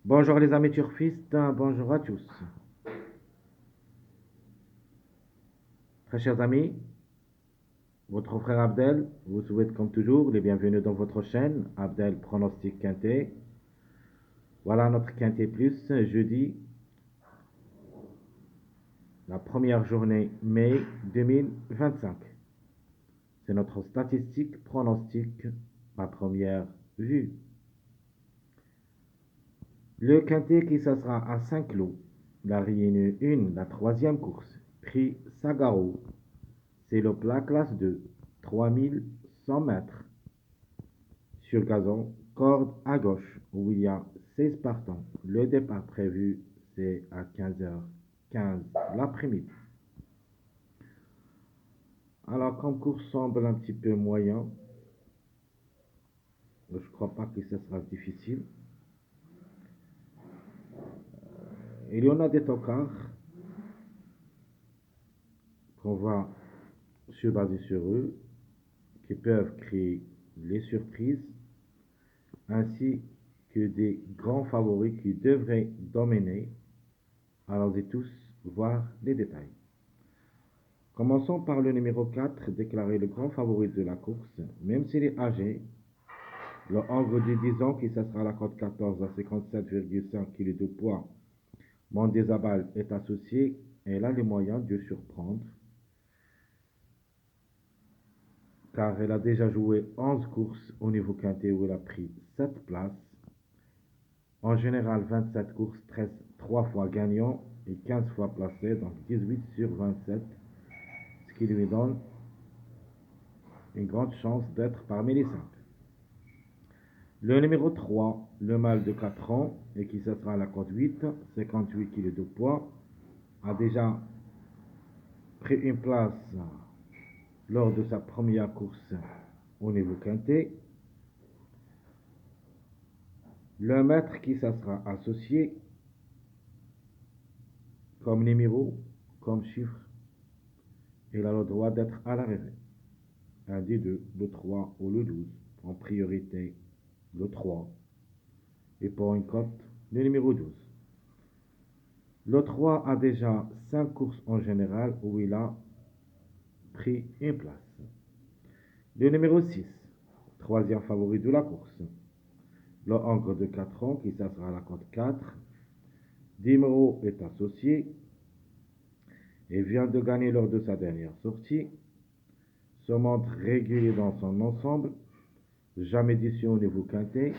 Bonjour les amis turfistes, bonjour à tous. Très chers amis, votre frère Abdel vous souhaite comme toujours les bienvenus dans votre chaîne Abdel Pronostic Quintet. Voilà notre Quintet Plus, jeudi, la première journée mai 2025. C'est notre statistique pronostic à première vue. Le Quintet qui s'assera à Saint-Cloud, la Réunion 1, la troisième course, prix Sagao. C'est le plat classe 2, 3100 mètres. Sur gazon, corde à gauche, où il y a 16 partants. Le départ prévu, c'est à 15h15 l'après-midi. Alors, comme course semble un petit peu moyen, je ne crois pas que ce sera difficile. Il y en a des tocards qu'on va se baser sur eux, qui peuvent créer les surprises, ainsi que des grands favoris qui devraient dominer. Allons-y tous voir les détails. Commençons par le numéro 4, déclaré le grand favori de la course, même s'il est âgé. Le hongre de 10 ans, qui s'assera à la cote 14 à 57,5 kg de poids, Mondezabal est associé et elle a les moyens de surprendre, car elle a déjà joué 11 courses au niveau quintet où elle a pris 7 places. En général, 27 courses, 3 fois gagnant et 15 fois placé, donc 18 sur 27, ce qui lui donne une grande chance d'être parmi les 5. Le numéro 3, le mâle de 4 ans, et qui se sera à la cote 8, 58 kg de poids, a déjà pris une place lors de sa première course au niveau quintet. Le maître qui se sera associé comme numéro, comme chiffre, il a le droit d'être à l'arrivée. Un des deux, le 3 ou le 12, en priorité le 3, et pour une cote, le numéro 12. Le 3 a déjà 5 courses en général où il a pris une place. Le numéro 6, troisième favori de la course. Le hongre de 4 ans qui s'assera à la cote 4. Dimero est associé et vient de gagner lors de sa dernière sortie. Se montre régulier dans son ensemble. Jamais déçu au niveau quintet.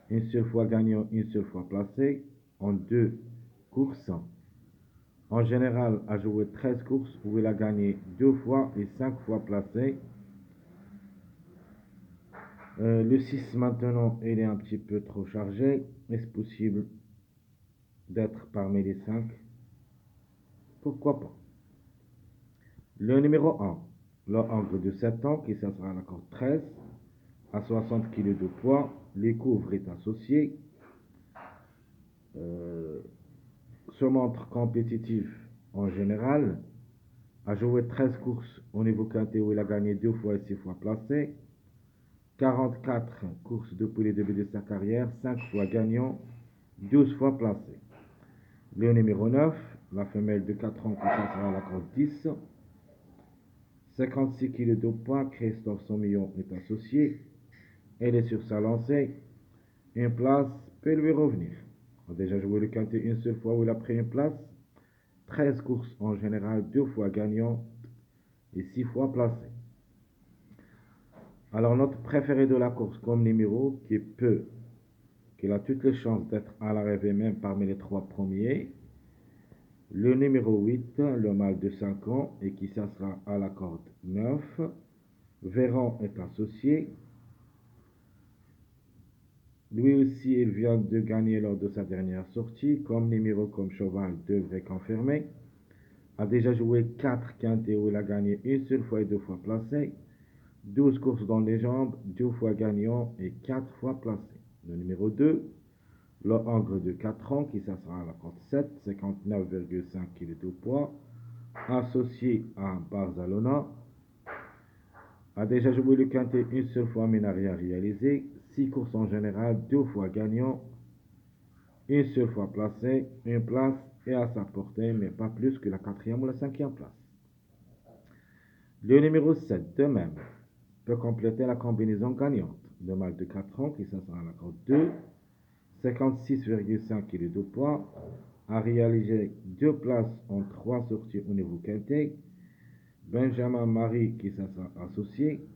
Une seule fois gagnant, une seule fois placé en 2 courses. En général, a joué 13 courses où il a gagné 2 fois et 5 fois placé. Le 6 maintenant, il est un petit peu trop chargé. Est-ce possible d'être parmi les 5? Pourquoi pas? Le numéro 1, le hongre de 7 ans, qui sera à la corde 13, à 60 kg de poids. Les couvres est associé. Euh, se montre compétitif en général. A joué 13 courses au niveau quintet où il a gagné 2 fois et 6 fois placé. 44 courses depuis le début de sa carrière, 5 fois gagnant, 12 fois placé. Le numéro 9, la femelle de 4 ans qui sera à la corde 10. 56 kg de poids, Christophe Sommillon est associé. Elle est sur sa lancée. Une place peut lui revenir. Il a déjà joué le quintet une seule fois où il a pris une place. 13 courses en général, 2 fois gagnant et 6 fois placé. Alors notre préféré de la course comme numéro qu'il a toutes les chances d'être à l'arrivée même parmi les 3 premiers. Le numéro 8, le mâle de 5 ans et qui sera à la corde 9. Véran est associé. Lui aussi, il vient de gagner lors de sa dernière sortie. Comme numéro, comme cheval, devrait confirmer. A déjà joué 4 quintets où il a gagné une seule fois et 2 fois placé. 12 courses dans les jambes, 2 fois gagnant et 4 fois placé. Le numéro 2, le hongre de 4 ans qui sera à la cote 7, 59,5 kg de poids, associé à Barzalona, a déjà joué le quintet une seule fois mais n'a rien réalisé. 6 courses en général, 2 fois gagnant une seule fois placé, une place est à sa portée, mais pas plus que la quatrième ou la cinquième place. Le numéro 7, de même, peut compléter la combinaison gagnante. Le mâle de 4 ans, qui s'assoit à la corde 2, 56,5 kg de poids, a réalisé 2 places en 3 sorties au niveau quintet. Benjamin Marie, qui s'assoit associé,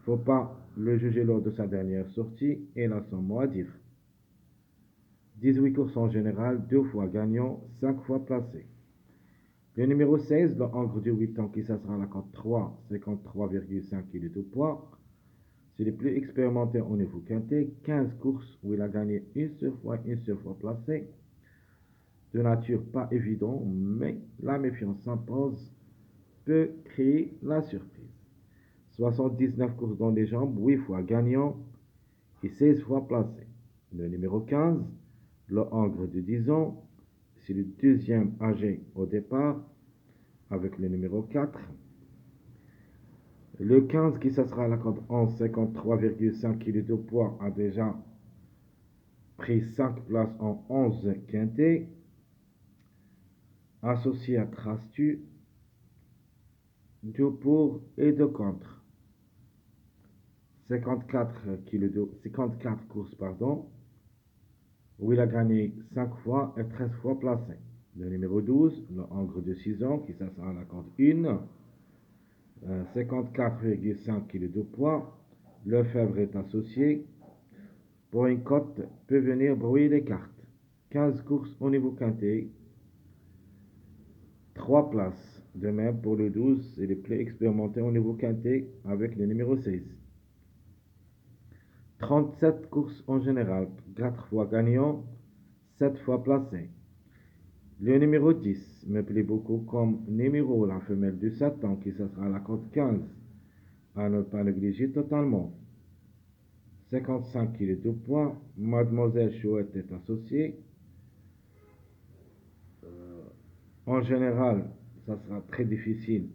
faut pas le juger lors de sa dernière sortie, et il a son mot à dire. 18 courses en général, 2 fois gagnant, 5 fois placé. Le numéro 16, le Angre de 8 ans, qui s'assoit à la corde 3, 53,5 kg de poids. C'est le plus expérimenté au niveau quintet, 15 courses où il a gagné une seule fois placé. De nature pas évident, mais la méfiance s'impose, peut créer la surprise. 79 courses dans les jambes, 8 fois gagnant et 16 fois placé. Le numéro 15, le Angre de 10 ans, c'est le deuxième âgé au départ, avec le numéro 4. Le 15 qui s'assera à la corde 11, 53,5 kg de poids, a déjà pris 5 places en 11 quintet. Associé à Trastu, 2 pour et 2 contre. 54 courses, où il a gagné 5 fois et 13 fois placé. Le numéro 12, le Angre de 6 ans, qui s'assera à la corde 1, 54,5 kg de poids. Lefebvre est associé. Pour une cote, peut venir brouiller les cartes. 15 courses au niveau quintet, 3 places. De même pour le 12, c'est le plus expérimenté au niveau quintet avec le numéro 16. 37 courses en général, 4 fois gagnant, 7 fois placé. Le numéro 10 me plaît beaucoup comme numéro, la femelle du 7 ans, qui sera à la cote 15, à ne pas négliger totalement. 55 kg de poids, Mademoiselle Chouette est associée. En général, ça sera très difficile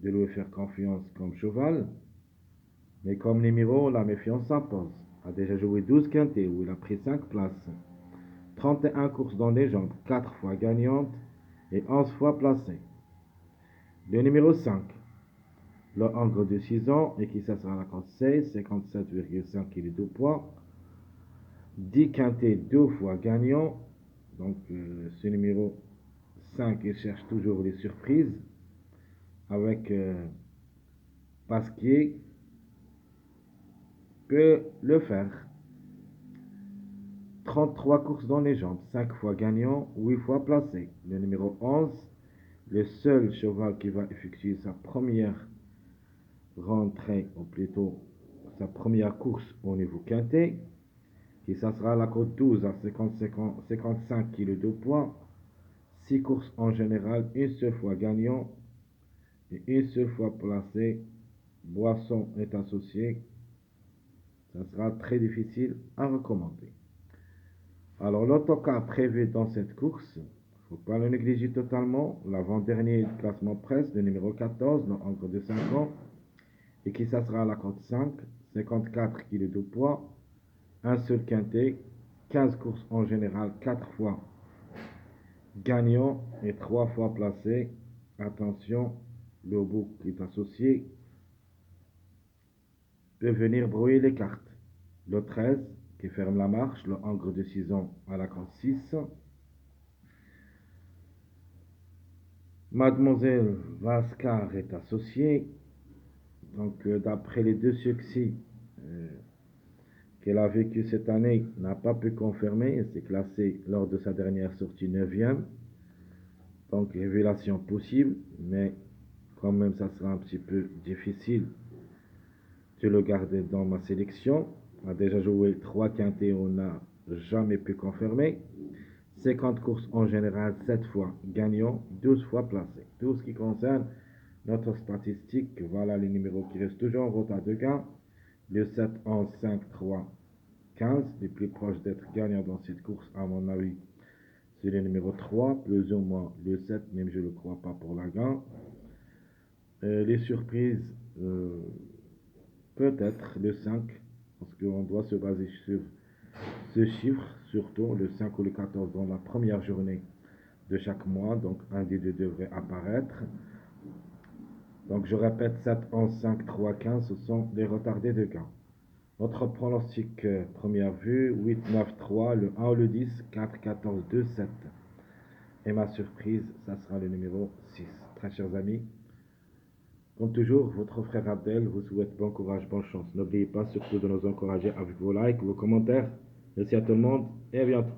de lui faire confiance comme cheval, mais comme numéro, la méfiance s'impose. A déjà joué 12 quintets où il a pris 5 places, 31 courses dans les jambes, 4 fois gagnantes et 11 fois placées. Le numéro 5, le Angre de 6 ans et qui s'assera à la cote 16, 57,5 kg de poids, 10 quintets, 2 fois gagnant. Donc ce numéro 5, il cherche toujours les surprises avec Pasquier peut le faire. 33 courses dans les jambes, 5 fois gagnant, 8 fois placé. Le numéro 11, le seul cheval qui va effectuer sa première rentrée, ou plutôt sa première course au niveau quintet, qui ça sera la cote 12 à 55 kg de poids, 6 courses en général, une seule fois gagnant et une seule fois placé. Boisson est associé, ça sera très difficile à recommander. Alors l'autocar prévu dans cette course, il ne faut pas le négliger totalement, l'avant-dernier classement presse, le numéro 14, dans Angre de 5 ans, et qui ça sera à la cote 5, 54 kg de poids, un seul quintet, 15 courses en général, 4 fois gagnant et 3 fois placé. Attention, le bouc qui est associé peut venir brouiller les cartes. Le 13 qui ferme la marche, le Angre de 6 ans à la cote 6. Mademoiselle Vascar est associée. Donc, d'après les 2 succès qu'elle a vécu cette année, n'a pas pu confirmer. Elle s'est classée lors de sa dernière sortie 9e. Donc, révélation possible, mais quand même, ça sera un petit peu difficile de le garder dans ma sélection. On a déjà joué 3 quintets, on n'a jamais pu confirmer. 50 courses en général, 7 fois gagnant, 12 fois placé. Tout ce qui concerne notre statistique, voilà les numéros qui restent toujours en route à 2 gains. Le 7, 11, 5, 3, 15. Les plus proches d'être gagnants dans cette course, à mon avis, c'est le numéro 3, plus ou moins le 7, même je ne le crois pas pour la gain. Les surprises, peut-être le 5, parce qu'on doit se baser sur ce chiffre, surtout le 5 ou le 14 dans la première journée de chaque mois, donc un des deux devrait apparaître. Donc je répète, 7, 11, 5, 3, 15, ce sont les retardés de gain. Notre pronostic première vue, 8, 9, 3, le 1 ou le 10, 4, 14, 2, 7. Et ma surprise, ça sera le numéro 6. Très chers amis, comme toujours, votre frère Abdel vous souhaite bon courage, bonne chance. N'oubliez pas surtout de nous encourager avec vos likes, vos commentaires. Merci à tout le monde et à bientôt.